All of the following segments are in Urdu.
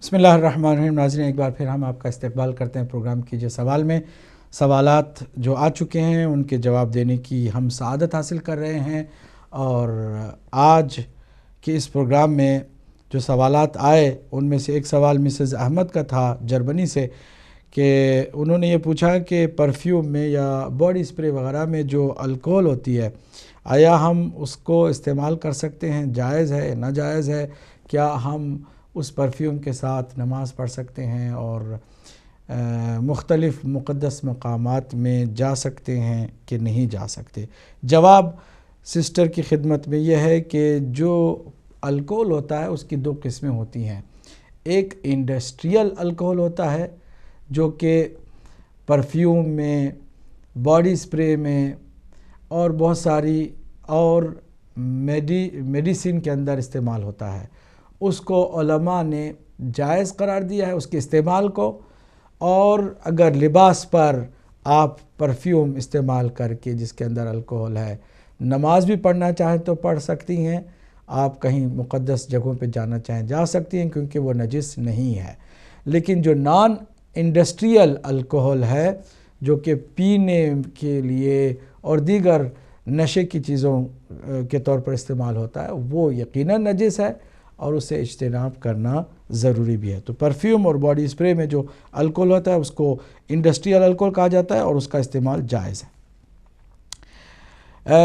بسم اللہ الرحمن الرحیم۔ ناظرین، ایک بار پھر ہم آپ کا استقبال کرتے ہیں پروگرام کیجئے سوال میں۔ سوالات جو آ چکے ہیں ان کے جواب دینے کی ہم سعادت حاصل کر رہے ہیں، اور آج کے اس پروگرام میں جو سوالات آئے ان میں سے ایک سوال مسز احمد کا تھا جرمنی سے، کہ انہوں نے یہ پوچھا کہ پرفیوم میں یا باڈی اسپرے وغیرہ میں جو الکوہل ہوتی ہے، آیا ہم اس کو استعمال کر سکتے ہیں؟ جائز ہے ناجائز ہے؟ کیا ہم اس پرفیوم کے ساتھ نماز پڑھ سکتے ہیں اور مختلف مقدس مقامات میں جا سکتے ہیں کہ نہیں جا سکتے؟ جواب سسٹر کی خدمت میں یہ ہے کہ جو الکوہل ہوتا ہے اس کی دو قسمیں ہوتی ہیں۔ ایک انڈسٹریل الکوہل ہوتا ہے جو کہ پرفیوم میں، باڈی اسپرے میں اور بہت ساری اور میڈیسن کے اندر استعمال ہوتا ہے۔ اس کو علماء نے جائز قرار دیا ہے اس کے استعمال کو، اور اگر لباس پر آپ پرفیوم استعمال کر کے جس کے اندر الکوہل ہے نماز بھی پڑھنا چاہیں تو پڑھ سکتی ہیں، آپ کہیں مقدس جگہوں پہ جانا چاہیں جا سکتی ہیں کیونکہ وہ نجس نہیں ہے۔ لیکن جو نان انڈسٹریل الکوہل ہے جو کہ پینے کے لیے اور دیگر نشے کی چیزوں کے طور پر استعمال ہوتا ہے، وہ یقیناً نجس ہے اور اسے اجتناب کرنا ضروری بھی ہے۔ تو پرفیوم اور باڈی اسپرے میں جو الکوہل ہوتا ہے اس کو انڈسٹریل الکوہل کہا جاتا ہے اور اس کا استعمال جائز ہے۔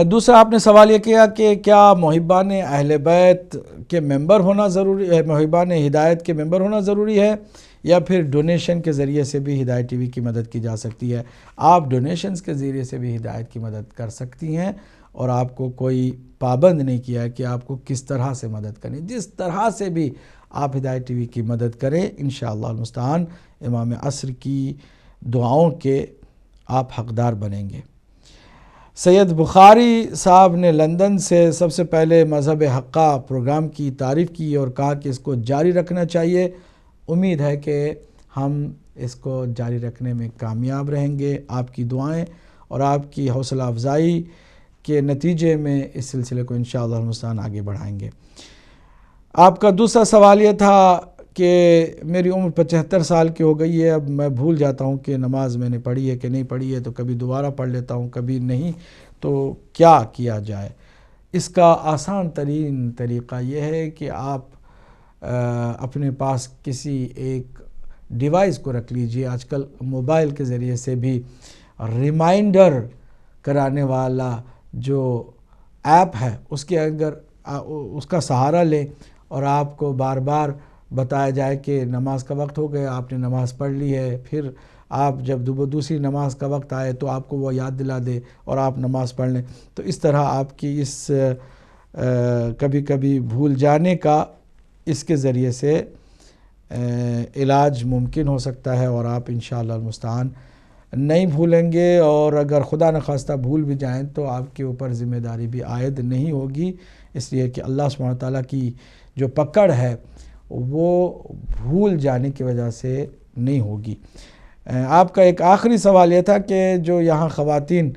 دوسرا آپ نے سوال یہ کیا کہ کیا محبان اہل بیت کے ممبر ہونا ضروری ہے، محبان ہدایت کے ممبر ہونا ضروری ہے، یا پھر ڈونیشن کے ذریعے سے بھی ہدایت ٹی وی کی مدد کی جا سکتی ہے؟ آپ ڈونیشنز کے ذریعے سے بھی ہدایت کی مدد کر سکتی ہیں، اور آپ کو کوئی پابند نہیں کیا ہے کہ آپ کو کس طرح سے مدد کریں، جس طرح سے بھی آپ ہدایت ٹی وی کی مدد کریں انشاءاللہ المستعان امام عصر کی دعاؤں کے آپ حقدار بنیں گے۔ سید بخاری صاحب نے لندن سے سب سے پہلے مذہب حقہ پروگرام کی تعریف کی اور کہا کہ اس کو جاری رکھنا چاہیے۔ امید ہے کہ ہم اس کو جاری رکھنے میں کامیاب رہیں گے۔ آپ کی دعائیں اور آپ کی حوصلہ افزائی کے نتیجے میں اس سلسلے کو انشاءاللہ المستعان آگے بڑھائیں گے۔ آپ کا دوسرا سوال یہ تھا کہ میری عمر 75 سال کی ہو گئی ہے، اب میں بھول جاتا ہوں کہ نماز میں نے پڑھی ہے کہ نہیں پڑھی ہے، تو کبھی دوبارہ پڑھ لیتا ہوں کبھی نہیں، تو کیا کیا جائے؟ اس کا آسان ترین طریقہ یہ ہے کہ آپ اپنے پاس کسی ایک ڈیوائس کو رکھ لیجئے۔ آج کل موبائل کے ذریعے سے بھی ریمائنڈر کرانے والا جو ایپ ہے اس کے اگر اس کا سہارا لیں اور آپ کو بار بار بتایا جائے کہ نماز کا وقت ہو گیا، آپ نے نماز پڑھ لی ہے، پھر آپ جب دوسری نماز کا وقت آئے تو آپ کو وہ یاد دلا دے اور آپ نماز پڑھ لیں، تو اس طرح آپ کی اس کبھی کبھی بھول جانے کا اس کے ذریعے سے علاج ممکن ہو سکتا ہے، اور آپ انشاءاللہ المستعان نہیں بھولیں گے، اور اگر خدا نخواستہ بھول بھی جائیں تو آپ کے اوپر ذمہ داری بھی عائد نہیں ہوگی، اس لیے کہ اللہ سبحانہ وتعالیٰ کی جو پکڑ ہے وہ بھول جانے کی وجہ سے نہیں ہوگی۔ آپ کا ایک آخری سوال یہ تھا کہ جو یہاں خواتین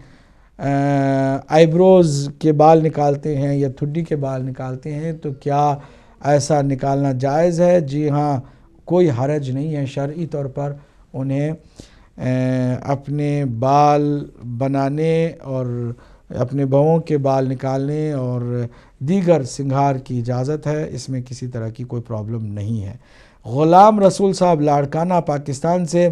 آئی بروز کے بال نکالتے ہیں یا ٹھڈی کے بال نکالتے ہیں تو کیا ایسا نکالنا جائز ہے؟ جی ہاں، کوئی حرج نہیں ہے شرعی طور پر انہیں اپنے بال بنانے اور اپنے بہوؤں کے بال نکالنے اور دیگر سنگھار کی اجازت ہے، اس میں کسی طرح کی کوئی پرابلم نہیں ہے۔ غلام رسول صاحب لاڑکانہ پاکستان سے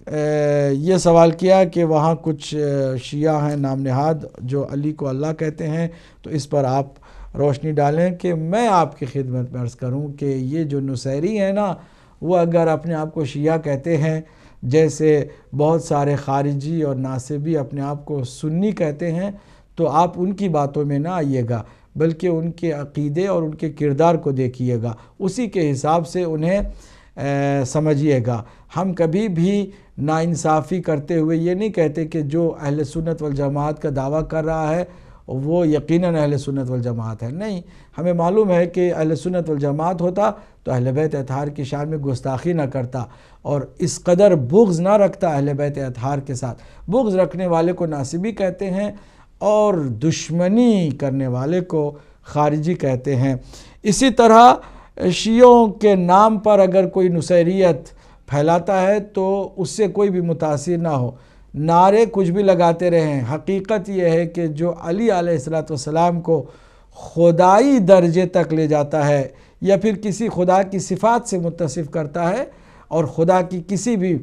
یہ سوال کیا کہ وہاں کچھ شیعہ ہیں نام نہاد جو علی کو اللہ کہتے ہیں، تو اس پر آپ روشنی ڈالیں۔ کہ میں آپ کی خدمت میں عرض کروں کہ یہ جو نصیری ہیں نا، وہ اگر اپنے آپ کو شیعہ کہتے ہیں، جیسے بہت سارے خارجی اور ناصبی اپنے آپ کو سنی کہتے ہیں، تو آپ ان کی باتوں میں نہ آئیے گا، بلکہ ان کے عقیدے اور ان کے کردار کو دیکھیے گا، اسی کے حساب سے انہیں سمجھیے گا۔ ہم کبھی بھی ناانصافی کرتے ہوئے یہ نہیں کہتے کہ جو اہل سنت والجماعت کا دعویٰ کر رہا ہے وہ یقیناً اہل سنت والجماعت ہے، نہیں، ہمیں معلوم ہے کہ اہل سنت والجماعت ہوتا تو اہل بیت اطہار کی شان میں گستاخی نہ کرتا، اور اس قدر بغض نہ رکھتا اہل بیت اطہار کے ساتھ۔ بغض رکھنے والے کو ناصبی کہتے ہیں اور دشمنی کرنے والے کو خارجی کہتے ہیں۔ اسی طرح شیعوں کے نام پر اگر کوئی نصیریت پھیلاتا ہے تو اس سے کوئی بھی متاثر نہ ہو، نعرے کچھ بھی لگاتے رہیں۔ حقیقت یہ ہے کہ جو علی علیہ السلام کو خدائی درجے تک لے جاتا ہے یا پھر کسی خدا کی صفات سے متصف کرتا ہے اور خدا کی کسی بھی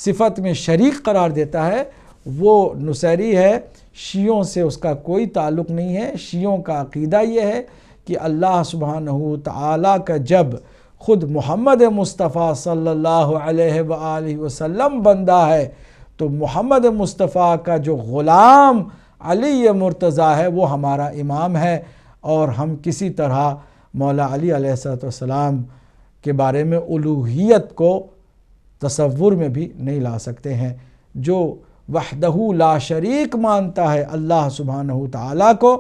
صفت میں شریک قرار دیتا ہے، وہ نصیری ہے۔ شیعوں سے اس کا کوئی تعلق نہیں ہے۔ شیعوں کا عقیدہ یہ ہے کہ اللہ سبحانہ تعالیٰ کا جب خود محمد مصطفیٰ صلی اللہ علیہ وآلہ وسلم بندہ ہے تو محمد مصطفیٰ کا جو غلام علی مرتضیٰ ہے وہ ہمارا امام ہے، اور ہم کسی طرح مولا علی علیہ السلام کے بارے میں الوہیت کو تصور میں بھی نہیں لا سکتے ہیں۔ جو وحدہ لا شریک مانتا ہے اللہ سبحانہ تعالیٰ کو،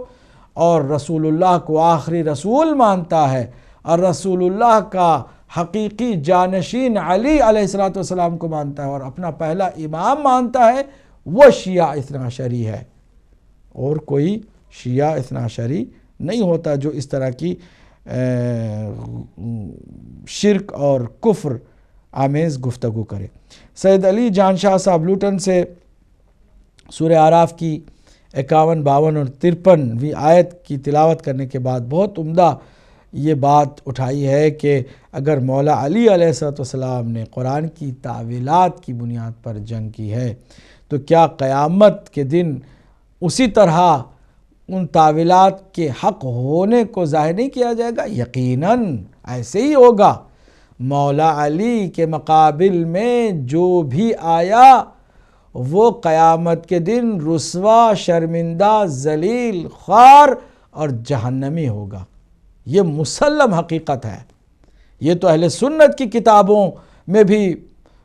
اور رسول اللہ کو آخری رسول مانتا ہے، اور رسول اللہ کا حقیقی جانشین علی علیہ السلام کو مانتا ہے اور اپنا پہلا امام مانتا ہے، وہ شیعہ اثنا عشری ہے، اور کوئی شیعہ اثنا عشری نہیں ہوتا جو اس طرح کی شرک اور کفر آمیز گفتگو کرے۔ سید علی جان شاہ صاحب لوٹن سے سورہ اعراف کی 51، 52 اور 53ویں آیت کی تلاوت کرنے کے بعد بہت عمدہ یہ بات اٹھائی ہے کہ اگر مولا علی علیہ السلام نے قرآن کی تعویلات کی بنیاد پر جنگ کی ہے تو کیا قیامت کے دن اسی طرح ان تعویلات کے حق ہونے کو ظاہر نہیں کیا جائے گا؟ یقیناً ایسے ہی ہوگا۔ مولا علی کے مقابل میں جو بھی آیا وہ قیامت کے دن رسوا، شرمندہ، ذلیل، خوار اور جہنمی ہوگا۔ یہ مسلم حقیقت ہے۔ یہ تو اہل سنت کی کتابوں میں بھی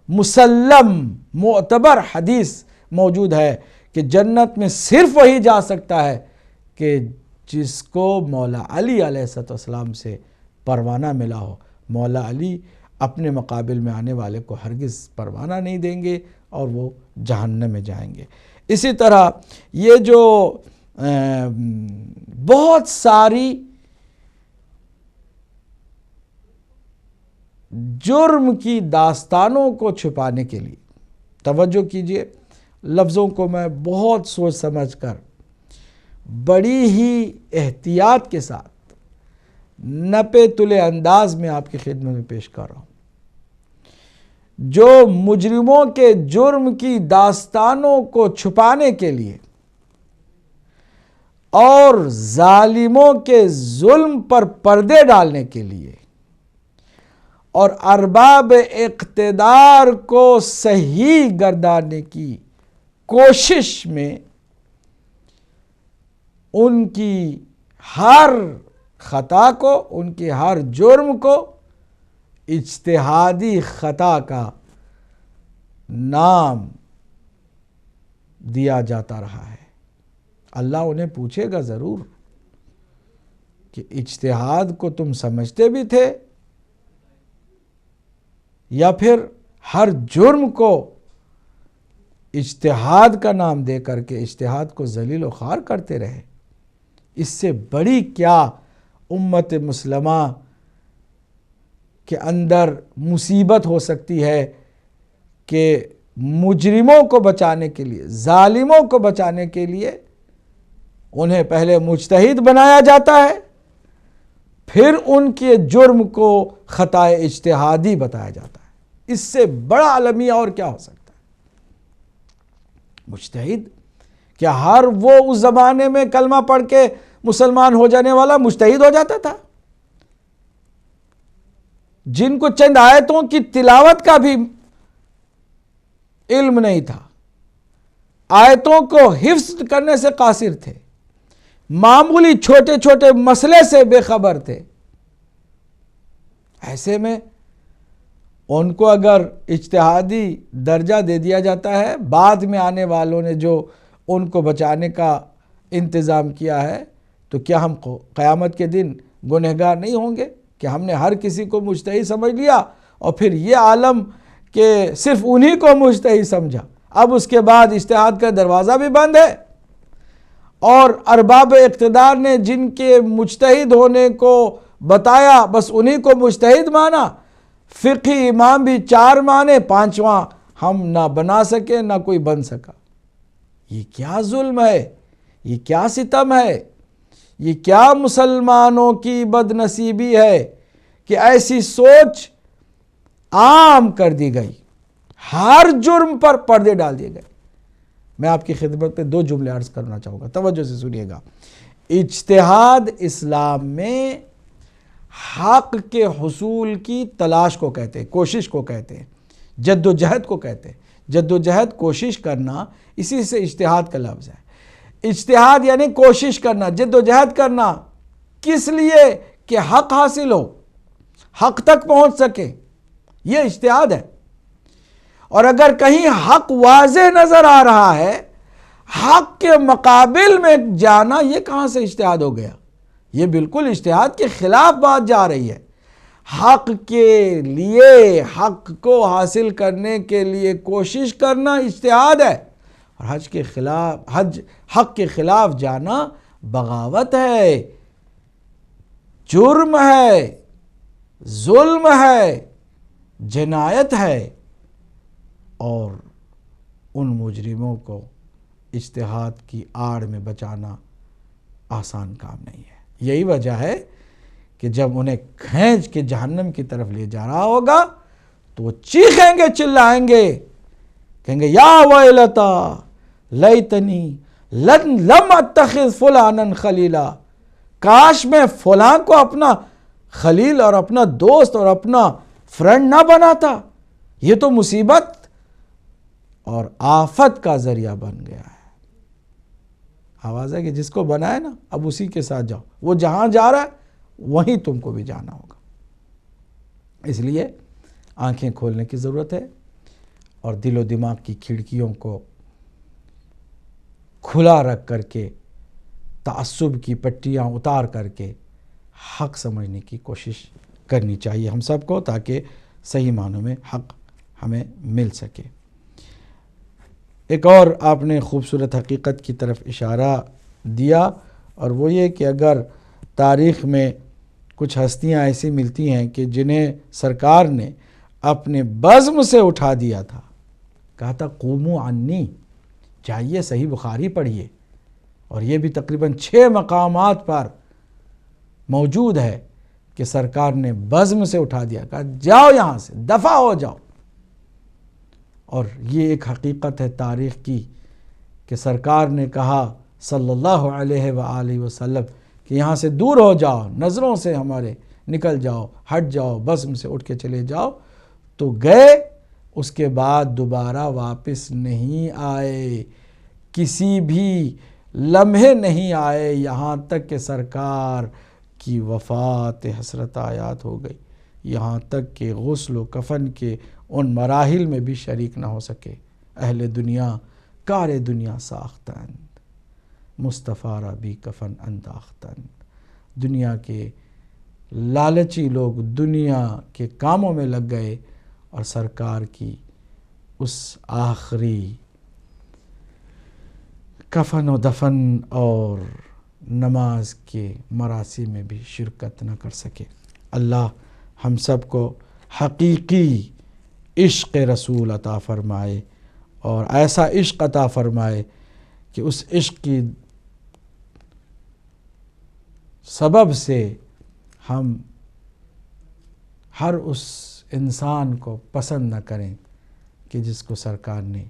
مسلم معتبر حدیث موجود ہے کہ جنت میں صرف وہی جا سکتا ہے کہ جس کو مولا علی علیہ السلام سے پروانہ ملا ہو۔ مولا علی اپنے مقابل میں آنے والے کو ہرگز پروانہ نہیں دیں گے اور وہ جہنم میں جائیں گے۔ اسی طرح یہ جو بہت ساری جرم کی داستانوں کو چھپانے کے لیے، توجہ کیجئے، لفظوں کو میں بہت سوچ سمجھ کر بڑی ہی احتیاط کے ساتھ نپے تلے انداز میں آپ کی خدمت میں پیش کر رہا ہوں۔ جو مجرموں کے جرم کی داستانوں کو چھپانے کے لیے اور ظالموں کے ظلم پر پردے ڈالنے کے لیے اور ارباب اقتدار کو صحیح گردانے کی کوشش میں ان کی ہر خطا کو، ان کے ہر جرم کو اجتہادی خطا کا نام دیا جاتا رہا ہے۔ اللہ انہیں پوچھے گا ضرور کہ اجتہاد کو تم سمجھتے بھی تھے یا پھر ہر جرم کو اجتہاد کا نام دے کر کے اجتہاد کو ذلیل و خوار کرتے رہے۔ اس سے بڑی کیا امت مسلمہ کے اندر مصیبت ہو سکتی ہے کہ مجرموں کو بچانے کے لیے، ظالموں کو بچانے کے لیے انہیں پہلے مجتہد بنایا جاتا ہے، پھر ان کے جرم کو خطائے اجتہادی بتایا جاتا ہے۔ اس سے بڑا المیہ اور کیا ہو سکتا ہے؟ مجتہد کیا ہر وہ اس زمانے میں کلمہ پڑھ کے مسلمان ہو جانے والا مجتہد ہو جاتا تھا؟ جن کو چند آیتوں کی تلاوت کا بھی علم نہیں تھا، آیتوں کو حفظ کرنے سے قاصر تھے، معمولی چھوٹے چھوٹے مسئلے سے بے خبر تھے، ایسے میں ان کو اگر اجتہادی درجہ دے دیا جاتا ہے، بعد میں آنے والوں نے جو ان کو بچانے کا انتظام کیا ہے، تو کیا ہم قیامت کے دن گنہگار نہیں ہوں گے کہ ہم نے ہر کسی کو مجتہد سمجھ لیا اور پھر یہ عالم کہ صرف انہی کو مجتہد سمجھا، اب اس کے بعد اجتہاد کا دروازہ بھی بند ہے، اور ارباب اقتدار نے جن کے مجتہد ہونے کو بتایا، بس انہی کو مجتہد مانا، فقہی امام بھی 4 مانے، 5واں ہم نہ بنا سکے نہ کوئی بن سکا۔ یہ کیا ظلم ہے، یہ کیا ستم ہے، یہ کیا مسلمانوں کی بد نصیبی ہے کہ ایسی سوچ عام کر دی گئی، ہر جرم پر پردے ڈال دیے گئے۔ میں آپ کی خدمت پہ 2 جملے عرض کرنا چاہوں گا، توجہ سے سنیے گا۔ اجتہاد اسلام میں حق کے حصول کی تلاش کو کہتے ہیں، کوشش کو کہتے ہیں، جد و جہد کو کہتے ہیں۔ جد و جہد کوشش کرنا، اسی سے اجتہاد کا لفظ ہے۔ اجتہاد یعنی کوشش کرنا، جد و جہد کرنا، کس لیے؟ کہ حق حاصل ہو، حق تک پہنچ سکے، یہ اجتہاد ہے۔ اور اگر کہیں حق واضح نظر آ رہا ہے، حق کے مقابل میں جانا، یہ کہاں سے اجتہاد ہو گیا؟ یہ بالکل اجتہاد کے خلاف بات جا رہی ہے۔ حق کے لیے، حق کو حاصل کرنے کے لیے کوشش کرنا اجتہاد ہے، اور حق کے خلاف جانا بغاوت ہے، جرم ہے، ظلم ہے، جنایت ہے، اور ان مجرموں کو اجتہاد کی آڑ میں بچانا آسان کام نہیں ہے۔ یہی وجہ ہے کہ جب انہیں کھینچ کے جہنم کی طرف لے جا رہا ہوگا تو وہ چیخیں گے، چلائیں گے، کہیں گے یا ویلتا لیتنی لم اتخذ فلانا خلیلا، کاش میں فلاں کو اپنا خلیل اور اپنا دوست اور اپنا فرینڈ نہ بناتا، یہ تو مصیبت اور آفت کا ذریعہ بن گیا ہے۔ آواز ہے کہ جس کو بنائے نا، اب اسی کے ساتھ جاؤ، وہ جہاں جا رہا ہے وہیں تم کو بھی جانا ہوگا۔ اس لیے آنکھیں کھولنے کی ضرورت ہے، اور دل و دماغ کی کھڑکیوں کو کھلا رکھ کر کے، تعصب کی پٹیاں اتار کر کے حق سمجھنے کی کوشش کرنی چاہیے ہم سب کو، تاکہ صحیح معنوں میں حق ہمیں مل سکے۔ ایک اور آپ نے خوبصورت حقیقت کی طرف اشارہ دیا، اور وہ یہ کہ اگر تاریخ میں کچھ ہستیاں ایسی ملتی ہیں کہ جنہیں سرکار نے اپنے بزم سے اٹھا دیا تھا، کہا تھا قوموا عنی، جائیے صحیح بخاری پڑھیے، اور یہ بھی تقریباً 6 مقامات پر موجود ہے کہ سرکار نے بزم سے اٹھا دیا، کہا جاؤ یہاں سے، دفع ہو جاؤ۔ اور یہ ایک حقیقت ہے تاریخ کی کہ سرکار نے کہا صلی اللہ علیہ وآلہ وسلم کہ یہاں سے دور ہو جاؤ، نظروں سے ہمارے نکل جاؤ، ہٹ جاؤ، بزم سے اٹھ کے چلے جاؤ، تو گئے، اس کے بعد دوبارہ واپس نہیں آئے، کسی بھی لمحے نہیں آئے، یہاں تک کہ سرکار کی وفات حسرت آیات ہو گئی، یہاں تک کہ غسل و کفن کے ان مراحل میں بھی شریک نہ ہو سکے۔ اہل دنیا کار دنیا ساختند، مصطفیٰ را بھی کفن انداختند، دنیا کے لالچی لوگ دنیا کے کاموں میں لگ گئے، اور سرکار کی اس آخری کفن و دفن اور نماز کے مراسم میں بھی شرکت نہ کر سکے۔ اللہ ہم سب کو حقیقی عشق رسول عطا فرمائے، اور ایسا عشق عطا فرمائے کہ اس عشق کی سبب سے ہم ہر اس انسان کو پسند نہ کریں کہ جس کو سرکار نے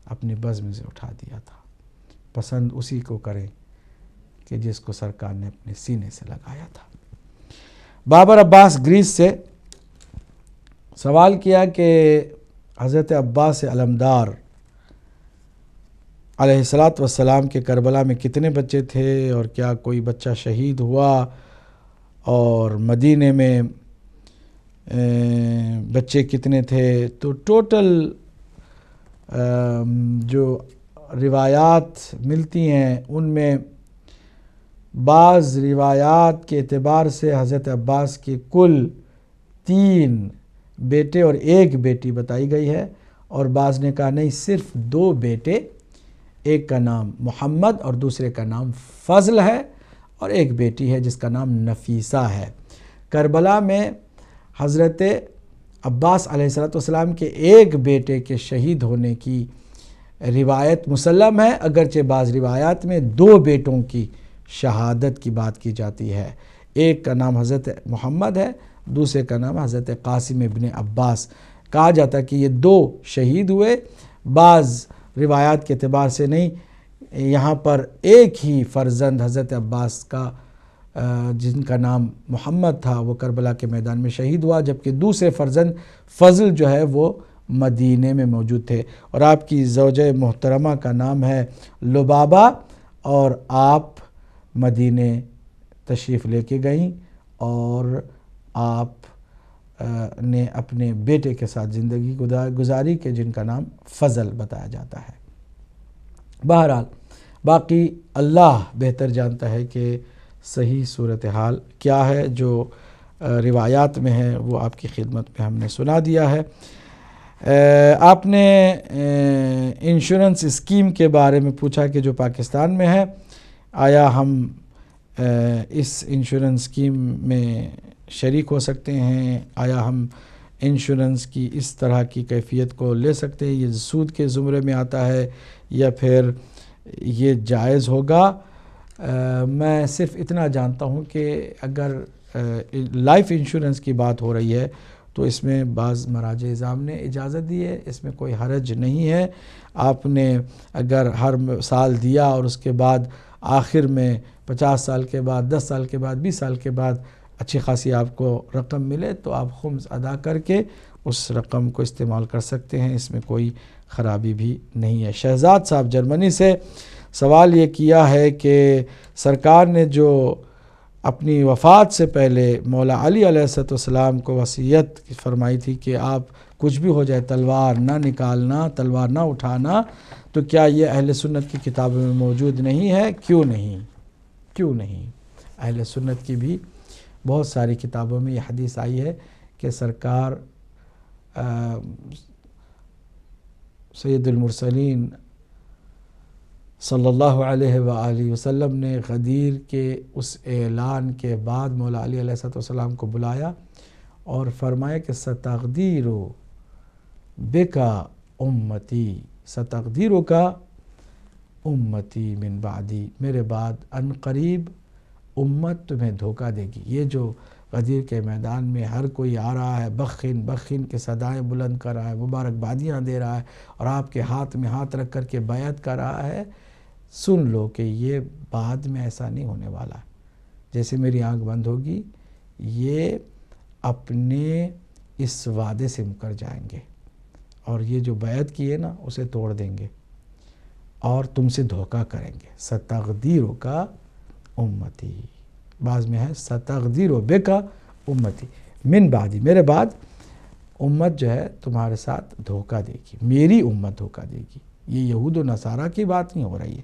اپنی بزم سے اٹھا دیا تھا، پسند اسی کو کریں کہ جس کو سرکار نے اپنے سینے سے لگایا تھا۔ بابر عباس گریس سے سوال کیا کہ حضرت عباس علمدار علیہ السلام کے کربلا میں کتنے بچے تھے، اور کیا کوئی بچہ شہید ہوا، اور مدینے میں بچے کتنے تھے؟ تو ٹوٹل جو روایات ملتی ہیں ان میں بعض روایات کے اعتبار سے حضرت عباس کے کل 3 بیٹے اور 1 بیٹی بتائی گئی ہے، اور بعض نے کہا نہیں، صرف 2 بیٹے، ایک کا نام محمد اور دوسرے کا نام فضل ہے، اور ایک بیٹی ہے جس کا نام نفیسہ ہے۔ کربلا میں حضرت عباس علیہ السلام کے ایک بیٹے کے شہید ہونے کی روایت مسلم ہے، اگرچہ بعض روایات میں 2 بیٹوں کی شہادت کی بات کی جاتی ہے۔ ایک کا نام حضرت محمد ہے، دوسرے کا نام حضرت قاسم ابن عباس۔ کہا جاتا ہے کہ یہ 2 شہید ہوئے، بعض روایات کے اعتبار سے نہیں، یہاں پر ایک ہی فرزند حضرت عباس کا جن کا نام محمد تھا وہ کربلا کے میدان میں شہید ہوا، جبکہ دوسرے فرزند فضل جو ہے وہ مدینے میں موجود تھے، اور آپ کی زوجہ محترمہ کا نام ہے لبابہ، اور آپ مدینے تشریف لے کے گئیں اور آپ نے اپنے بیٹے کے ساتھ زندگی گزاری کہ جن کا نام فضل بتایا جاتا ہے۔ بہرحال باقی اللہ بہتر جانتا ہے کہ صحیح صورتحال کیا ہے، جو روایات میں ہے وہ آپ کی خدمت میں ہم نے سنا دیا ہے۔ آپ نے انشورنس اسکیم کے بارے میں پوچھا کہ جو پاکستان میں ہے، آیا ہم اس انشورنس اسکیم میں شریک ہو سکتے ہیں؟ آیا ہم انشورنس کی اس طرح کی کیفیت کو لے سکتے ہیں؟ یہ سود کے زمرے میں آتا ہے یا پھر یہ جائز ہوگا؟ میں صرف اتنا جانتا ہوں کہ اگر لائف انشورنس کی بات ہو رہی ہے تو اس میں بعض مراجع نظام نے اجازت دی ہے، اس میں کوئی حرج نہیں ہے۔ آپ نے اگر ہر سال دیا اور اس کے بعد آخر میں 50 سال کے بعد، 10 سال کے بعد، 20 سال کے بعد اچھی خاصی آپ کو رقم ملے تو آپ خمس ادا کر کے اس رقم کو استعمال کر سکتے ہیں، اس میں کوئی خرابی بھی نہیں ہے۔ شہزاد صاحب جرمنی سے سوال یہ کیا ہے کہ سرکار نے جو اپنی وفات سے پہلے مولا علی علیہ السلام کو وصیت فرمائی تھی کہ آپ کچھ بھی ہو جائے تلوار نہ نکالنا، تلوار نہ اٹھانا، تو کیا یہ اہل سنت کی کتابوں میں موجود نہیں ہے؟ کیوں نہیں؟ کیوں نہیں؟ اہل سنت کی بھی بہت ساری کتابوں میں یہ حدیث آئی ہے کہ سرکار سید المرسلین صلی اللہ علیہ وآلہ وسلم نے غدیر کے اس اعلان کے بعد مولا علی علیہ السلام کو بلایا اور فرمایا کہ ستقدیر بکا امتی، ستقدیر کا امتی من بعدی، میرے بعد ان قریب امت تمہیں دھوکہ دے گی۔ یہ جو غدیر کے میدان میں ہر کوئی آ رہا ہے، بخن بخن کے صدائیں بلند کر رہا ہے، مبارکبادیاں دے رہا ہے اور آپ کے ہاتھ میں ہاتھ رکھ کر کے بیعت کر رہا ہے، سن لو کہ یہ بعد میں ایسا نہیں ہونے والا۔ جیسے میری آنکھ بند ہوگی یہ اپنے اس وعدے سے مکر جائیں گے اور یہ جو بیعت کی ہے نا اسے توڑ دیں گے اور تم سے دھوکہ کریں گے۔ ستقدیر کا امتی، بعض میں ہے ستقدیر بکا امتی من بعدی، میرے بعد امت جو ہے تمہارے ساتھ دھوکہ دے گی، میری امت دھوکہ دے گی۔ یہ یہود و نصارہ کی بات نہیں ہو رہی ہے،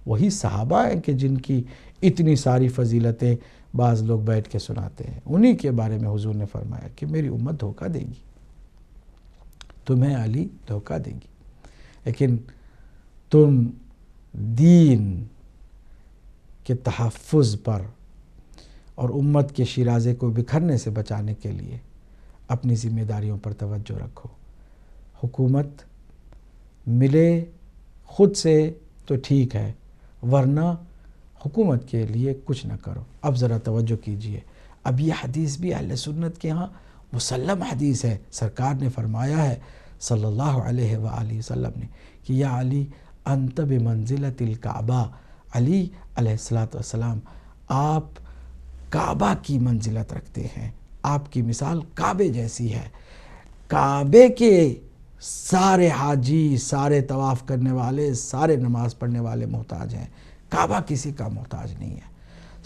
وہی صحابہ ہیں کہ جن کی اتنی ساری فضیلتیں بعض لوگ بیٹھ کے سناتے ہیں، انہی کے بارے میں حضور نے فرمایا کہ میری امت دھوکہ دے گی، تمہیں علی دھوکہ دے گی، لیکن تم دین کے تحفظ پر اور امت کے شیرازے کو بکھرنے سے بچانے کے لیے اپنی ذمہ داریوں پر توجہ رکھو۔ حکومت ملے خود سے تو ٹھیک ہے، ورنہ حکومت کے لیے کچھ نہ کرو۔ اب ذرا توجہ کیجئے، اب یہ حدیث بھی اہل سنت کے ہاں مسلم حدیث ہے۔ سرکار نے فرمایا ہے صلی اللہ علیہ وآلہ وسلم نے کہ یا علی انت بمنزلۃ الکعبہ، علی علیہ السلام آپ کعبہ کی منزلت رکھتے ہیں، آپ کی مثال کعبے جیسی ہے۔ کعبے کے سارے حاجی، سارے طواف کرنے والے، سارے نماز پڑھنے والے محتاج ہیں، کعبہ کسی کا محتاج نہیں ہے۔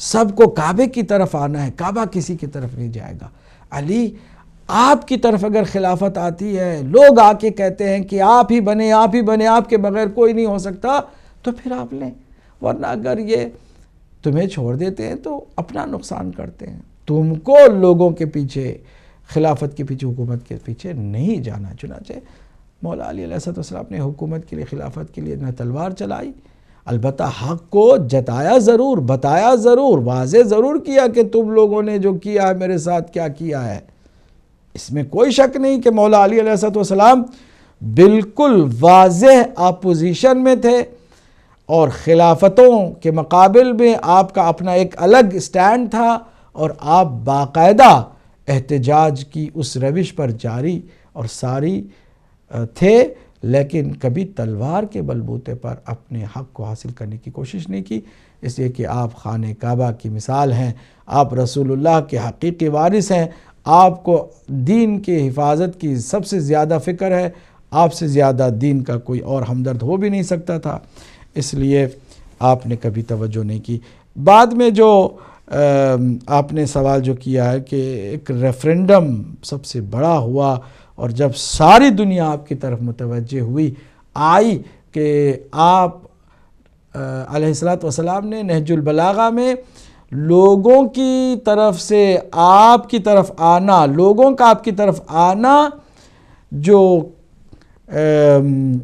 سب کو کعبے کی طرف آنا ہے، کعبہ کسی کی طرف نہیں جائے گا۔ علی آپ کی طرف اگر خلافت آتی ہے، لوگ آ کے کہتے ہیں کہ آپ ہی بنے، آپ ہی بنے، آپ کے بغیر کوئی نہیں ہو سکتا، تو پھر آپ لیں، ورنہ اگر یہ تمہیں چھوڑ دیتے ہیں تو اپنا نقصان کرتے ہیں۔ تم کو لوگوں کے پیچھے، خلافت کے پیچھے، حکومت کے پیچھے نہیں جانا۔ چنانچہ مولا علی علیہ السلام نے حکومت کے لیے، خلافت کے لیے نہ تلوار چلائی البتہ حق کو جتایا ضرور، بتایا ضرور، واضح ضرور کیا کہ تم لوگوں نے جو کیا ہے میرے ساتھ کیا کیا ہے۔ اس میں کوئی شک نہیں کہ مولا علی علیہ السلام بالکل واضح اپوزیشن میں تھے، اور خلافتوں کے مقابل میں آپ کا اپنا ایک الگ سٹینڈ تھا، اور آپ باقاعدہ احتجاج کی اس روش پر جاری اور ساری تھے، لیکن کبھی تلوار کے بلبوتے پر اپنے حق کو حاصل کرنے کی کوشش نہیں کی، اس لیے کہ آپ خانہ کعبہ کی مثال ہیں، آپ رسول اللہ کے حقیقی وارث ہیں، آپ کو دین کی حفاظت کی سب سے زیادہ فکر ہے، آپ سے زیادہ دین کا کوئی اور ہمدرد ہو بھی نہیں سکتا تھا، اس لیے آپ نے کبھی توجہ نہیں کی۔ بعد میں جو آپ نے سوال جو کیا ہے کہ ایک ریفرینڈم سب سے بڑا ہوا، اور جب ساری دنیا آپ کی طرف متوجہ آئی کہ آپ علیہ السلام نے نہج البلاغہ میں لوگوں کی طرف سے آپ کی طرف آنا، لوگوں کا آپ کی طرف آنا جو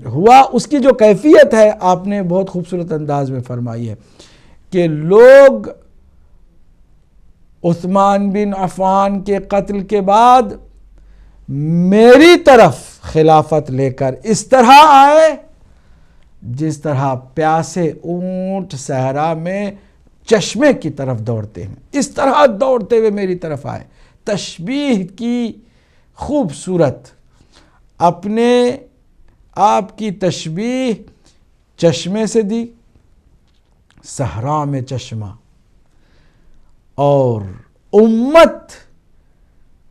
ہوا، اس کی جو کیفیت ہے آپ نے بہت خوبصورت انداز میں فرمائی ہے کہ لوگ عثمان بن عفان کے قتل کے بعد میری طرف خلافت لے کر اس طرح آئے جس طرح پیاسے اونٹ صحرا میں چشمے کی طرف دوڑتے ہیں، اس طرح دوڑتے ہوئے میری طرف آئے۔ تشبیہ کی خوبصورت، اپنے آپ کی تشبیہ چشمے سے دی، صحرا میں چشمہ، اور امت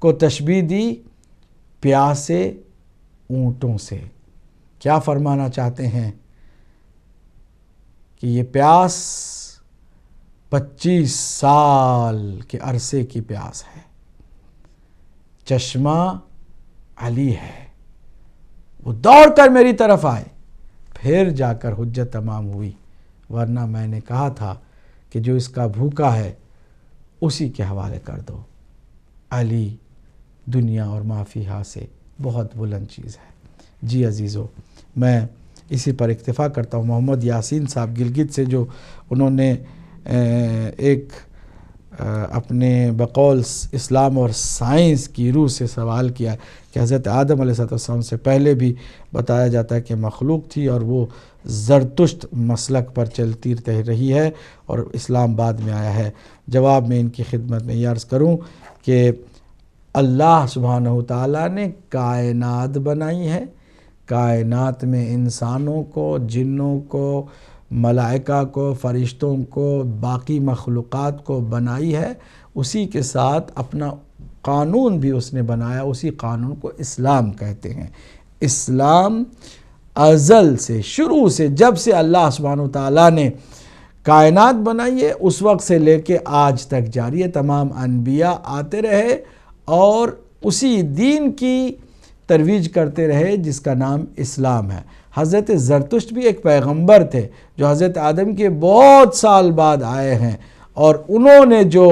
کو تشبیہ دی پیاسے اونٹوں سے۔ کیا فرمانا چاہتے ہیں کہ یہ پیاس 25 سال کے عرصے کی پیاس ہے، چشمہ علی ہے، وہ دوڑ کر میری طرف آئے، پھر جا کر حجت تمام ہوئی، ورنہ میں نے کہا تھا کہ جو اس کا بھوکا ہے اسی کے حوالے کر دو۔ علی دنیا اور ما فیہا سے بہت بلند چیز ہے۔ جی عزیزو، میں اسی پر اکتفا کرتا ہوں۔ محمد یاسین صاحب گلگت سے جو انہوں نے ایک اپنے بقول اسلام اور سائنس کی روح سے سوال کیا کہ حضرت آدم علیہ السلام سے پہلے بھی بتایا جاتا ہے کہ مخلوق تھی اور وہ زرتشت مسلک پر چلتی رہی ہے اور اسلام بعد میں آیا ہے۔ جواب میں ان کی خدمت میں یہ عرض کروں کہ اللہ سبحانہ وتعالیٰ نے کائنات بنائی ہے، کائنات میں انسانوں کو، جنوں کو، ملائکہ کو، فرشتوں کو، باقی مخلوقات کو بنائی ہے، اسی کے ساتھ اپنا قانون بھی اس نے بنایا، اسی قانون کو اسلام کہتے ہیں۔ اسلام ازل سے، شروع سے، جب سے اللہ سبحانہ وتعالیٰ نے کائنات بنائی ہے اس وقت سے لے کے آج تک جاری ہے۔ تمام انبیاء آتے رہے اور اسی دین کی ترویج کرتے رہے جس کا نام اسلام ہے۔ حضرت زرتشت بھی ایک پیغمبر تھے جو حضرت آدم کے بہت سال بعد آئے ہیں، اور انہوں نے جو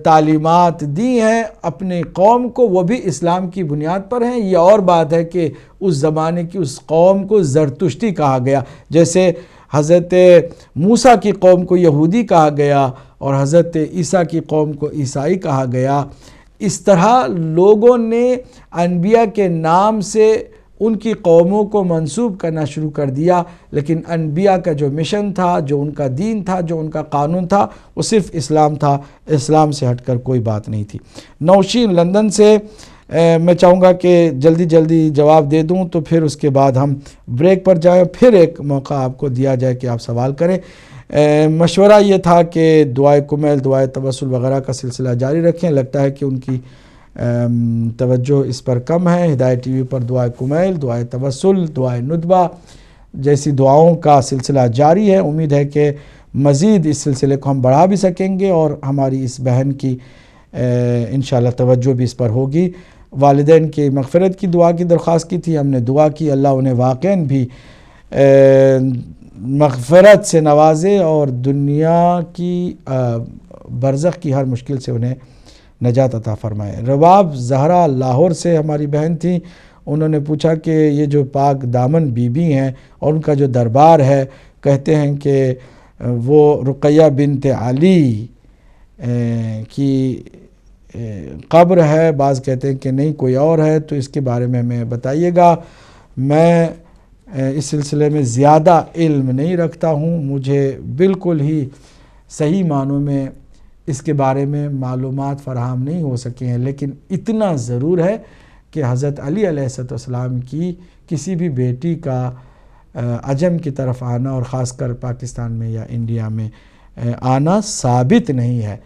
تعلیمات دی ہیں اپنی قوم کو وہ بھی اسلام کی بنیاد پر ہیں۔ یہ اور بات ہے کہ اس زمانے کی اس قوم کو زرتشتی کہا گیا، جیسے حضرت موسیٰ کی قوم کو یہودی کہا گیا اور حضرت عیسیٰ کی قوم کو عیسائی کہا گیا۔ اس طرح لوگوں نے انبیاء کے نام سے ان کی قوموں کو منسوب کرنا شروع کر دیا، لیکن انبیاء کا جو مشن تھا، جو ان کا دین تھا، جو ان کا قانون تھا، وہ صرف اسلام تھا، اسلام سے ہٹ کر کوئی بات نہیں تھی۔ نوشین لندن سے میں چاہوں گا کہ جلدی جواب دے دوں تو پھر اس کے بعد ہم بریک پر جائیں، پھر ایک موقع آپ کو دیا جائے کہ آپ سوال کریں۔ مشورہ یہ تھا کہ دعائے کمیل، دعائے توسل وغیرہ کا سلسلہ جاری رکھیں، لگتا ہے کہ ان کی توجہ اس پر کم ہے۔ ہدایت ٹی وی پر دعائے کمیل، دعائے توسل، دعائے ندبہ جیسی دعاؤں کا سلسلہ جاری ہے۔ امید ہے کہ مزید اس سلسلے کو ہم بڑھا بھی سکیں گے اور ہماری اس بہن کی انشاءاللہ توجہ بھی اس پر ہوگی۔ والدین کی مغفرت کی دعا کی درخواست کی تھی، ہم نے دعا کی، اللہ انہیں واقعاً بھی مغفرت سے نوازے اور دنیا کی برزخ کی ہر مشکل سے انہیں نجات عطا فرمائے۔ رباب زہرا لاہور سے ہماری بہن تھیں، انہوں نے پوچھا کہ یہ جو پاک دامن بی بی ہیں اور ان کا جو دربار ہے کہتے ہیں کہ وہ رقیہ بنت علی کی قبر ہے، بعض کہتے ہیں کہ نہیں کوئی اور ہے، تو اس کے بارے میں ہمیں بتائیے گا۔ میں اس سلسلے میں زیادہ علم نہیں رکھتا ہوں، مجھے بالکل ہی صحیح معنوں میں اس کے بارے میں معلومات فراہم نہیں ہو سکے ہیں، لیکن اتنا ضرور ہے کہ حضرت علی علیہ السلام کی کسی بھی بیٹی کا عجم کی طرف آنا اور خاص کر پاکستان میں یا انڈیا میں آنا ثابت نہیں ہے۔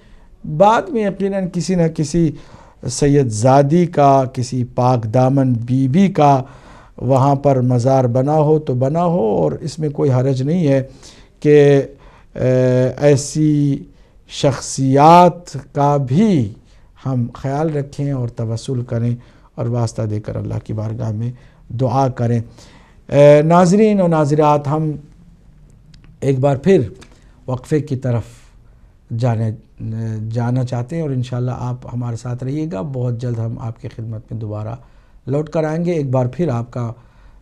بعد میں یقیناً کسی نہ کسی سید زادی کا، کسی پاک دامن بی بی کا وہاں پر مزار بنا ہو تو بنا ہو، اور اس میں کوئی حرج نہیں ہے کہ ایسی شخصیات کا بھی ہم خیال رکھیں اور توسل کریں اور واسطہ دے کر اللہ کی بارگاہ میں دعا کریں۔ ناظرین و ناظرات، ہم ایک بار پھر وقفے کی طرف جانا چاہتے ہیں، اور انشاءاللہ آپ ہمارے ساتھ رہیے گا۔ بہت جلد ہم آپ کی خدمت میں دوبارہ لوٹ کر آئیں گے۔ ایک بار پھر آپ کا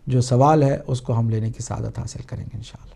جو سوال ہے اس کو ہم لینے کی سعادت حاصل کریں گے انشاءاللہ۔